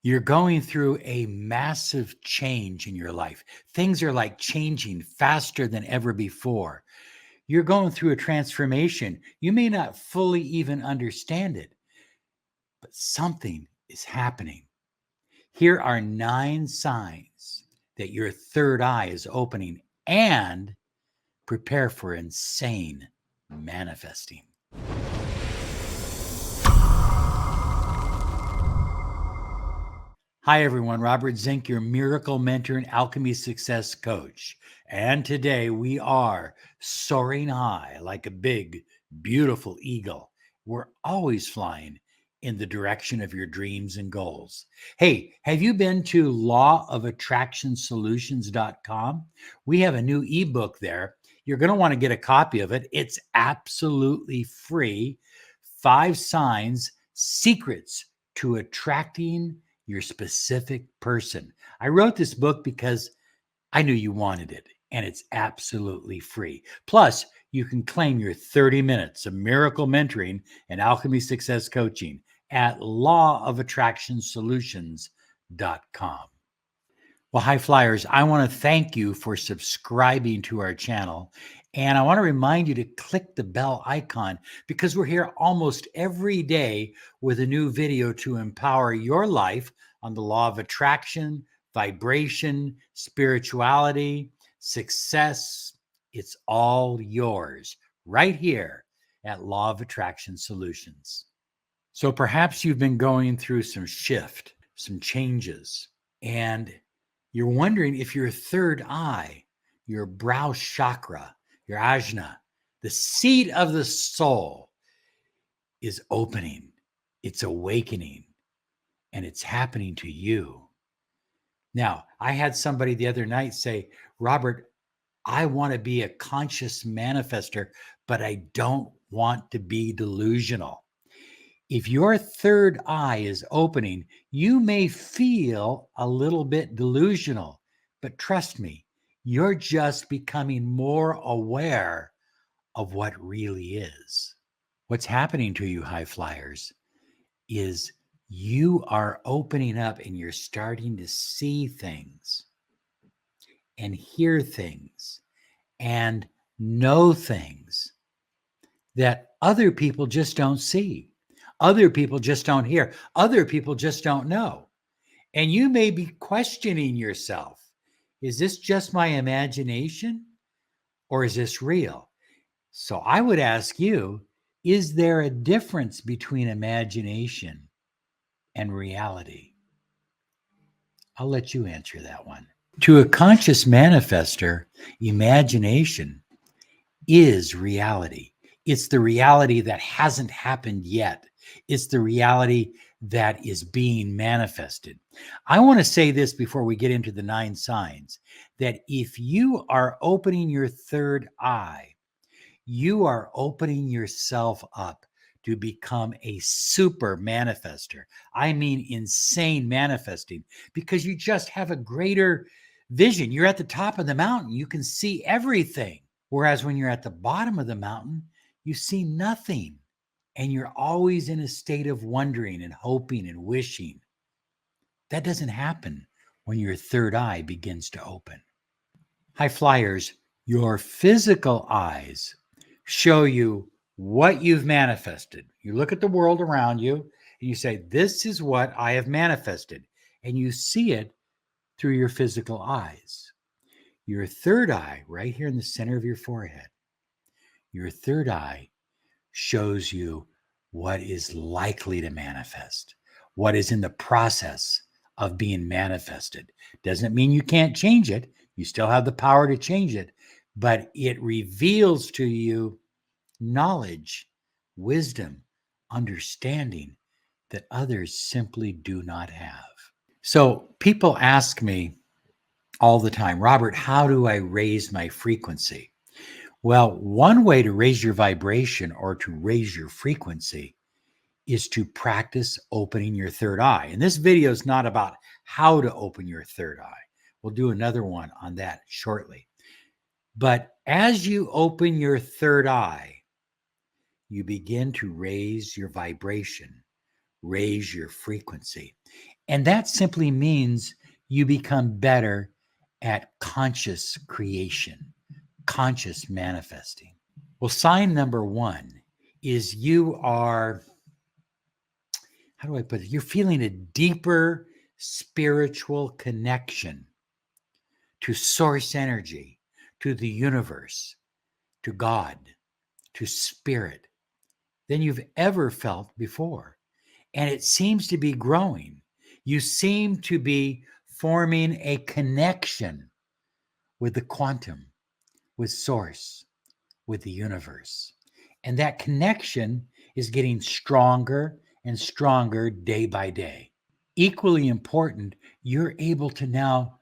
You're going through a massive change in your life. Things are like changing faster than ever before. You're going through a transformation. You may not fully even understand it, but something is happening. Here are 9 signs that your third eye is opening, and prepare for insane manifesting. Hi, everyone. Robert Zink, your miracle mentor and alchemy success coach. And today we are soaring high like a big, beautiful eagle. We're always flying in the direction of your dreams and goals. Hey, have you been to lawofattractionsolutions.com? We have a new ebook there. You're going to want to get a copy of it. It's absolutely free. 5 signs, secrets to attracting your specific person. I wrote this book because I knew you wanted it, and it's absolutely free. Plus, you can claim your 30 minutes of miracle mentoring and alchemy success coaching at lawofattractionsolutions.com. Well, hi, Flyers. I want to thank you for subscribing to our channel. And I want to remind you to click the bell icon because we're here almost every day with a new video to empower your life on the law of attraction, vibration, spirituality, success. It's all yours right here at Law of Attraction Solutions. So perhaps you've been going through some shift, some changes, and you're wondering if your third eye, your brow chakra, your ajna, the seat of the soul, is opening, it's awakening, and it's happening to you. Now, I had somebody the other night say, Robert, I want to be a conscious manifester, but I don't want to be delusional. If your third eye is opening, you may feel a little bit delusional, but trust me, you're just becoming more aware of what really is. What's happening to you, high flyers, is you are opening up and you're starting to see things and hear things and know things that other people just don't see. Other people just don't hear. Other people just don't know. And you may be questioning yourself. Is this just my imagination or is this real? So I would ask you, is there a difference between imagination and reality? I'll let you answer that one. To a conscious manifester, imagination is reality. It's the reality that hasn't happened yet. It's the reality that is being manifested. I want to say this before we get into the 9 signs, that if you are opening your third eye, you are opening yourself up to become a super manifester. I mean, insane manifesting, because you just have a greater vision. You're at the top of the mountain. You can see everything. Whereas when you're at the bottom of the mountain, you see nothing. And you're always in a state of wondering and hoping and wishing. That doesn't happen when your third eye begins to open. High flyers, your physical eyes show you what you've manifested. You look at the world around you and you say, this is what I have manifested. And you see it through your physical eyes. Your third eye, right here in the center of your forehead, your third eye shows you what is likely to manifest, what is in the process of being manifested. Doesn't mean you can't change it. You still have the power to change it, but it reveals to you knowledge, wisdom, understanding that others simply do not have. So people ask me all the time, Robert, how do I raise my frequency? Well, one way to raise your vibration or to raise your frequency is to practice opening your third eye. And this video is not about how to open your third eye. We'll do another one on that shortly. But as you open your third eye, you begin to raise your vibration, raise your frequency. And that simply means you become better at conscious creation, conscious manifesting. Well, sign number one is you are, how do I put it? You're feeling a deeper spiritual connection to source energy, to the universe, to God, to spirit than you've ever felt before. And it seems to be growing. You seem to be forming a connection with the quantum, with source, with the universe. And that connection is getting stronger and stronger day by day. Equally important, you're able to now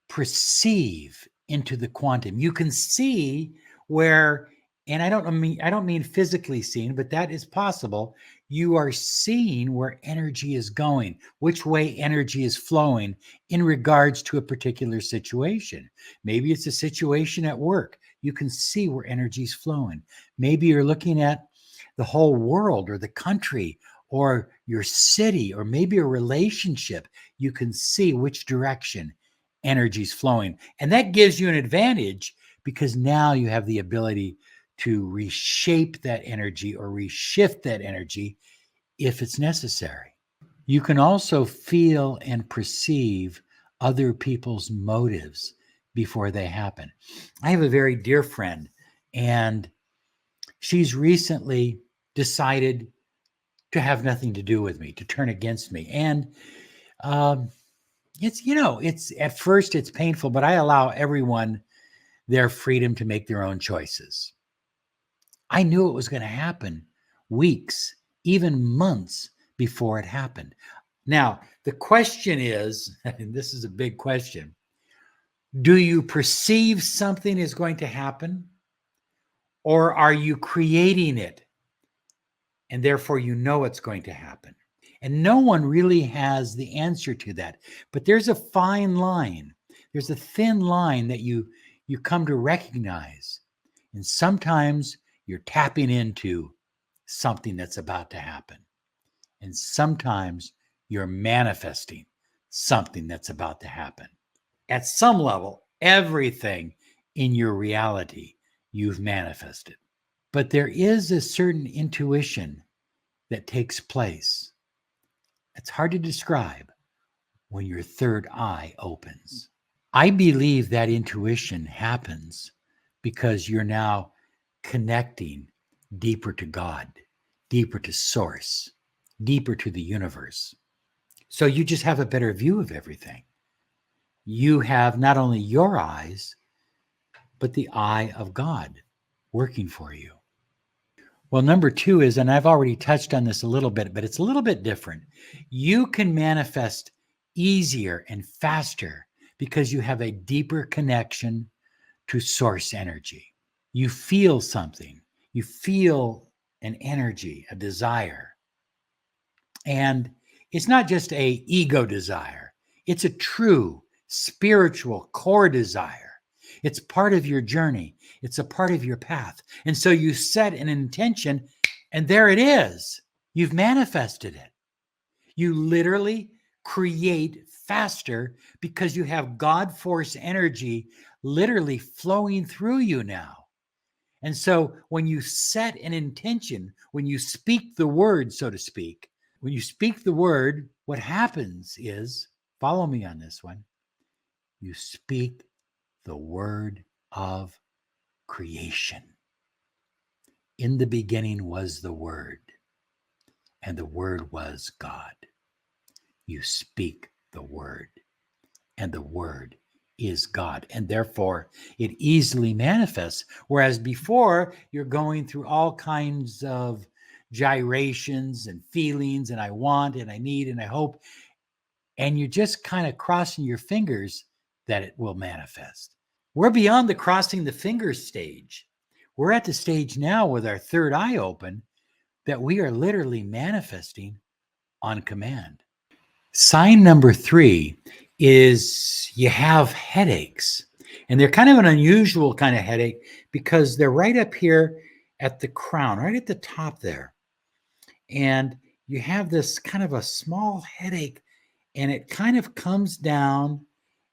perceive into the quantum. You can see where, and I don't mean physically seeing, but that is possible. You are seeing where energy is going, which way energy is flowing in regards to a particular situation. Maybe it's a situation at work. You can see where energy is flowing. Maybe you're looking at the whole world or the country or your city or maybe a relationship. You can see which direction energy is flowing. And that gives you an advantage because now you have the ability to reshape that energy or reshift that energy if it's necessary. You can also feel and perceive other people's motives before they happen. I have a very dear friend, and she's recently decided to have nothing to do with me, to turn against me. And it's at first it's painful, but I allow everyone their freedom to make their own choices. I knew it was going to happen weeks, even months before it happened. Now, the question is, and this is a big question, do you perceive something is going to happen, or are you creating it and therefore you know it's going to happen? And no one really has the answer to that. But there's a fine line. There's a thin line that you come to recognize. And sometimes you're tapping into something that's about to happen. And sometimes you're manifesting something that's about to happen. At some level, everything in your reality you've manifested. But there is a certain intuition that takes place. It's hard to describe when your third eye opens. I believe that intuition happens because you're now connecting deeper to God, deeper to source, deeper to the universe. So you just have a better view of everything. You have not only your eyes, but the eye of God working for you. Well, number two is, and I've already touched on this a little bit, but it's a little bit different. You can manifest easier and faster because you have a deeper connection to source energy. You feel something. You feel an energy, a desire. And it's not just an ego desire. It's a true spiritual core desire. It's part of your journey. It's a part of your path. And so you set an intention, and there it is. You've manifested it. You literally create faster because you have God force energy literally flowing through you now. And so when you set an intention, when you speak the word, so to speak, when you speak the word, what happens is, follow me on this one, you speak the word of creation. In the beginning was the Word, and the Word was God. You speak the Word, and the Word is God, and therefore it easily manifests. Whereas before, you're going through all kinds of gyrations and feelings, and I want, and I need, and I hope, and you're just kind of crossing your fingers that it will manifest. We're beyond the crossing the fingers stage. We're at the stage now with our third eye open that we are literally manifesting on command. Sign number three is you have headaches. And they're kind of an unusual kind of headache because they're right up here at the crown, right at the top there. And you have this kind of a small headache, and it kind of comes down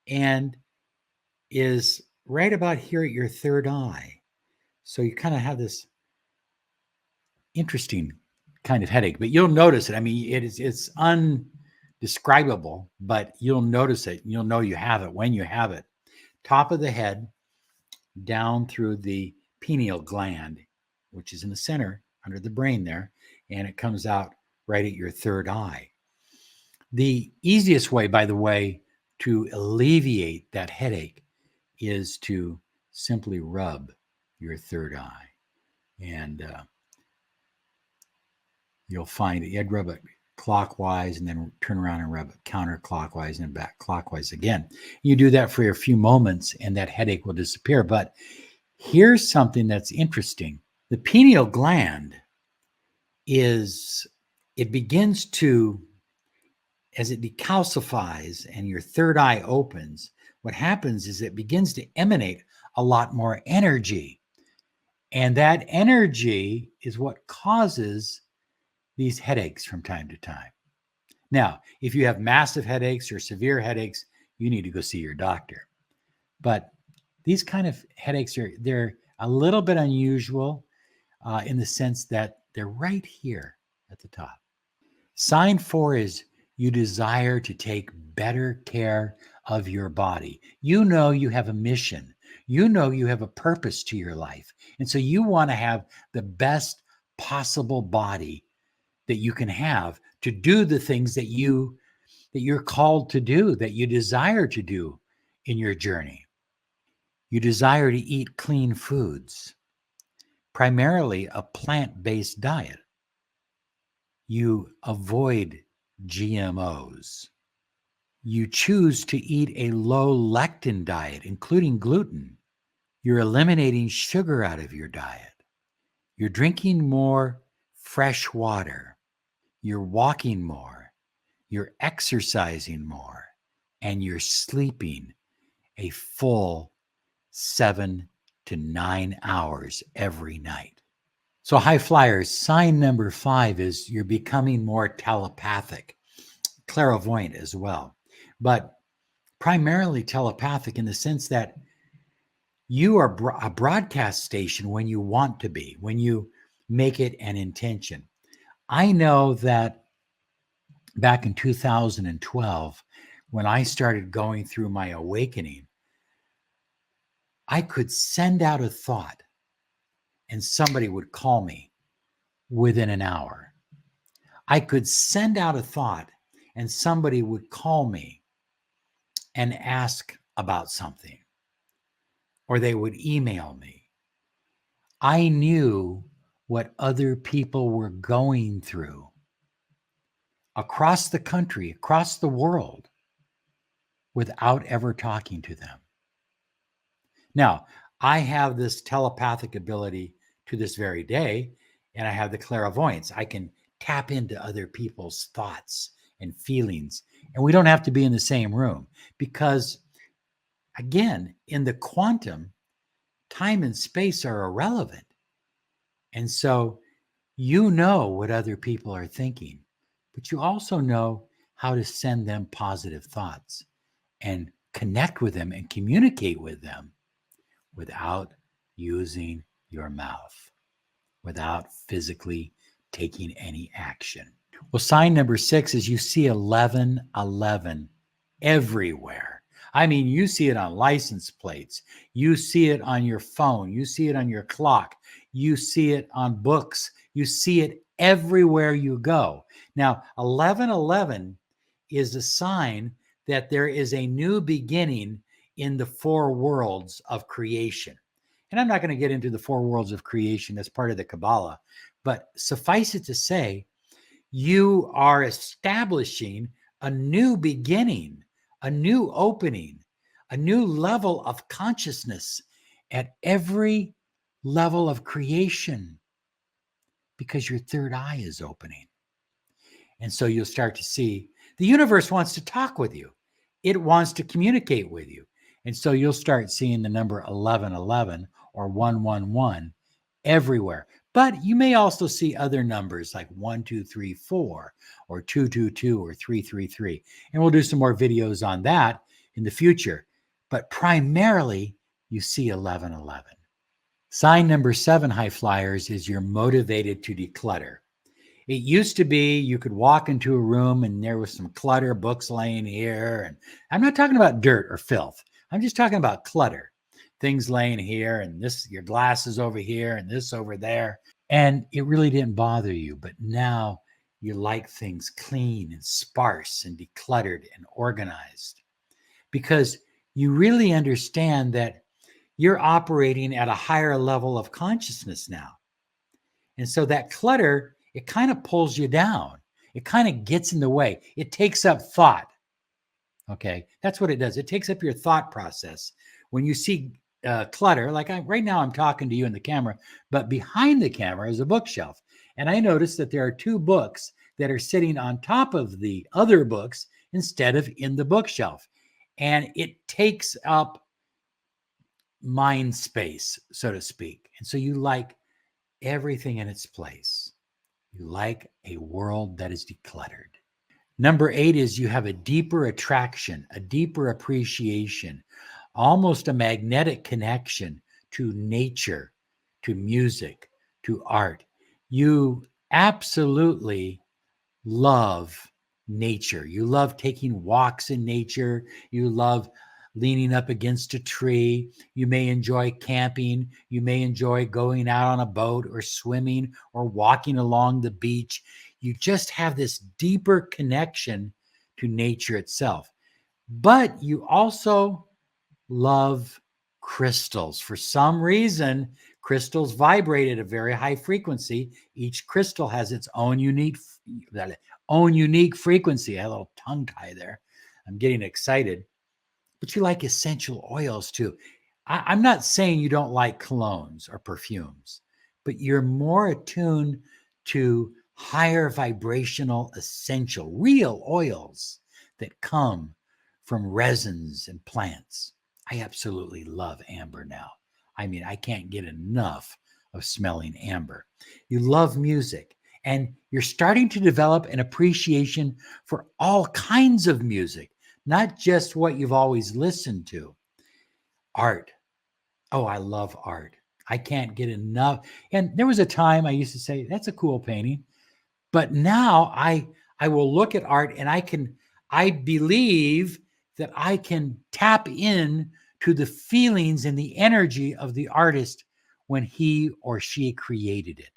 and is right about here at your third eye. So you kind of have this interesting kind of headache, but you'll notice it. I mean, it's undescribable, but you'll notice it. You'll know you have it when you have it. Top of the head, down through the pineal gland, which is in the center under the brain there, and it comes out right at your third eye. The easiest way, by the way, to alleviate that headache is to simply rub your third eye. And you'll find that you'd rub it clockwise and then turn around and rub it counterclockwise and back clockwise again. You do that for a few moments and that headache will disappear. But here's something that's interesting. The pineal gland it begins to, as it decalcifies and your third eye opens, what happens is it begins to emanate a lot more energy. And that energy is what causes these headaches from time to time. Now, if you have massive headaches or severe headaches, you need to go see your doctor. But these kind of headaches they're a little bit unusual in the sense that they're right here at the top. Sign 4 is you desire to take better care of your body. You know you have a mission. You know you have a purpose to your life. And so you want to have the best possible body that you can have to do the things that you're called to do, that you desire to do in your journey. You desire to eat clean foods, primarily a plant-based diet. You avoid GMOs. You choose to eat a low lectin diet, including gluten. You're eliminating sugar out of your diet. You're drinking more fresh water. You're walking more. You're exercising more. And you're sleeping a full 7 to 9 hours every night. So high flyers, sign number 5 is you're becoming more telepathic, clairvoyant as well, but primarily telepathic in the sense that you are a broadcast station when you want to be, when you make it an intention. I know that back in 2012, when I started going through my awakening, I could send out a thought and somebody would call me within an hour. I could send out a thought and somebody would call me and ask about something, or they would email me. I knew what other people were going through across the country, across the world, without ever talking to them. Now, I have this telepathic ability to this very day, and I have the clairvoyance. I can tap into other people's thoughts and feelings, and we don't have to be in the same room because, again, in the quantum, time and space are irrelevant. And so you know what other people are thinking, but you also know how to send them positive thoughts and connect with them and communicate with them without using your mouth, without physically taking any action. Well, sign number 6 is you see 1111 everywhere. I mean, you see it on license plates. You see it on your phone. You see it on your clock. You see it on books. You see it everywhere you go. Now, 1111 is a sign that there is a new beginning in the 4 worlds of creation. And I'm not going to get into the 4 worlds of creation as part of the Kabbalah, but suffice it to say, you are establishing a new beginning, a new opening, a new level of consciousness at every level of creation because your third eye is opening. And so you'll start to see the universe wants to talk with you. It wants to communicate with you. And so you'll start seeing the number 1111 or 111 everywhere, But you may also see other numbers like 1234 or 222 or 333. And we'll do some more videos on that in the future. But primarily, you see 1111. Sign number 7, high flyers, is you're motivated to declutter. It used to be you could walk into a room and there was some clutter, books laying here. And I'm not talking about dirt or filth. I'm just talking about clutter. Things laying here and this, your glasses over here and this over there. And it really didn't bother you. But now you like things clean and sparse and decluttered and organized because you really understand that you're operating at a higher level of consciousness now. And so that clutter, it kind of pulls you down. It kind of gets in the way. It takes up thought. Okay. That's what it does. It takes up your thought process. When you see clutter, like right now I'm talking to you in the camera, but behind the camera is a bookshelf. And I noticed that there are 2 books that are sitting on top of the other books instead of in the bookshelf. And it takes up mind space, so to speak. And so you like everything in its place. You like a world that is decluttered. Number 8 is you have a deeper attraction, a deeper appreciation, almost a magnetic connection to nature, to music, to art. You absolutely love nature. You love taking walks in nature. You love leaning up against a tree. You may enjoy camping. You may enjoy going out on a boat or swimming or walking along the beach. You just have this deeper connection to nature itself. But you also love crystals. For some reason, crystals vibrate at a very high frequency. Each crystal has its own unique frequency. I had a little tongue tie there. I'm getting excited. But you like essential oils too. I'm not saying you don't like colognes or perfumes, but you're more attuned to higher vibrational, essential, real oils that come from resins and plants. I absolutely love amber now. I mean, I can't get enough of smelling amber. You love music, and you're starting to develop an appreciation for all kinds of music, not just what you've always listened to. Art. Oh, I love art. I can't get enough. And there was a time I used to say, that's a cool painting. But now I will look at art and I believe that I can tap in to the feelings and the energy of the artist when he or she created it.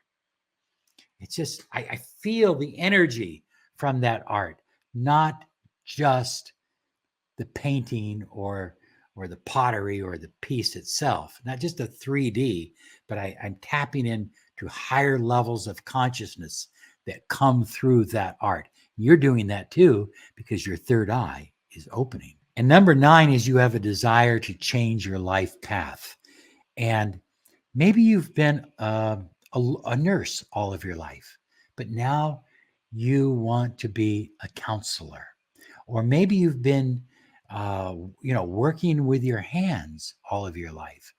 It's just, I feel the energy from that art, not just the painting or the pottery or the piece itself, not just the 3D, but I'm tapping into higher levels of consciousness that come through that art. You're doing that too because your third eye is opening. And number 9 is you have a desire to change your life path. And maybe you've been a nurse all of your life, but now you want to be a counselor. Or maybe you've been working with your hands all of your life,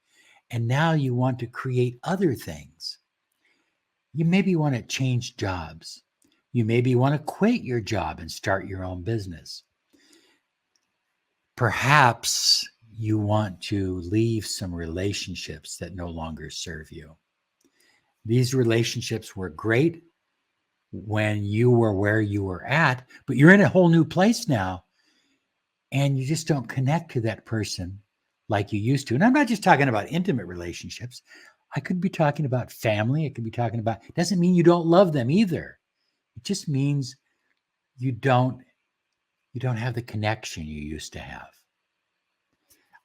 and now you want to create other things. You maybe want to change jobs. You maybe want to quit your job and start your own business. Perhaps you want to leave some relationships that no longer serve you. These relationships were great when you were where you were at, but you're in a whole new place now, and you just don't connect to that person like you used to. And I'm not just talking about intimate relationships. I could be talking about family. It could be talking about, doesn't mean you don't love them either. It just means you don't have the connection you used to have.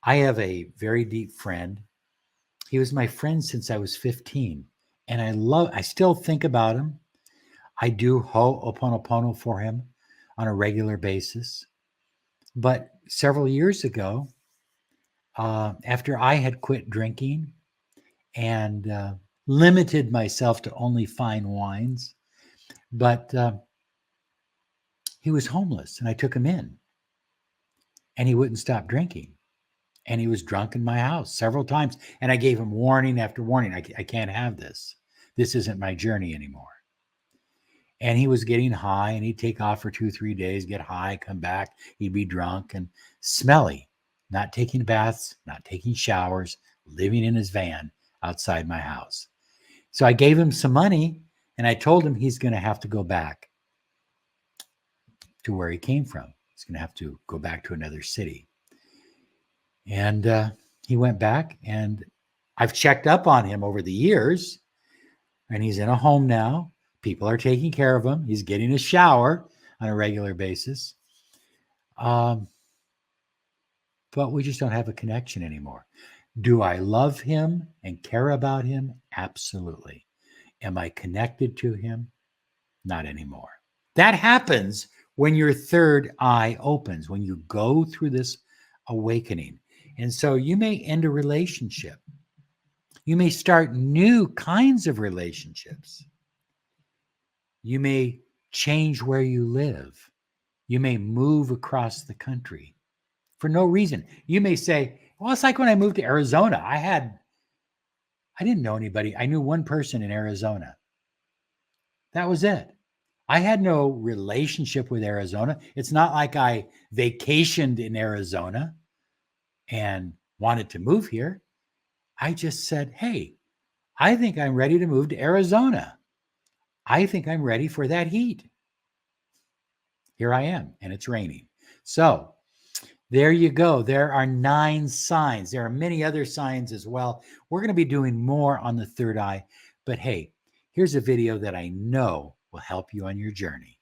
I have a very deep friend. He was my friend since I was 15. And I still think about him. I do ho'oponopono for him on a regular basis. But several years ago, after I had quit drinking and limited myself to only fine wines, but he was homeless and I took him in and he wouldn't stop drinking. And he was drunk in my house several times. And I gave him warning after warning. I can't have this. This isn't my journey anymore. And he was getting high, and he'd take off for 2-3 days, get high, come back. He'd be drunk and smelly, not taking baths, not taking showers, living in his van outside my house. So I gave him some money, and I told him he's going to have to go back to where he came from. He's going to have to go back to another city. And he went back, and I've checked up on him over the years, and he's in a home now. People are taking care of him. He's getting a shower on a regular basis. But we just don't have a connection anymore. Do I love him and care about him? Absolutely. Am I connected to him? Not anymore. That happens when your third eye opens, when you go through this awakening. And so you may end a relationship. You may start new kinds of relationships. You may change where you live. You may move across the country for no reason. You may say, well, it's like when I moved to Arizona. I didn't know anybody. I knew one person in Arizona. That was it. I had no relationship with Arizona. It's not like I vacationed in Arizona and wanted to move here. I just said, hey, I think I'm ready to move to Arizona. I think I'm ready for that heat. Here I am, and it's raining. So there you go. There are 9 signs. There are many other signs as well. We're going to be doing more on the third eye. But hey, here's a video that I know will help you on your journey.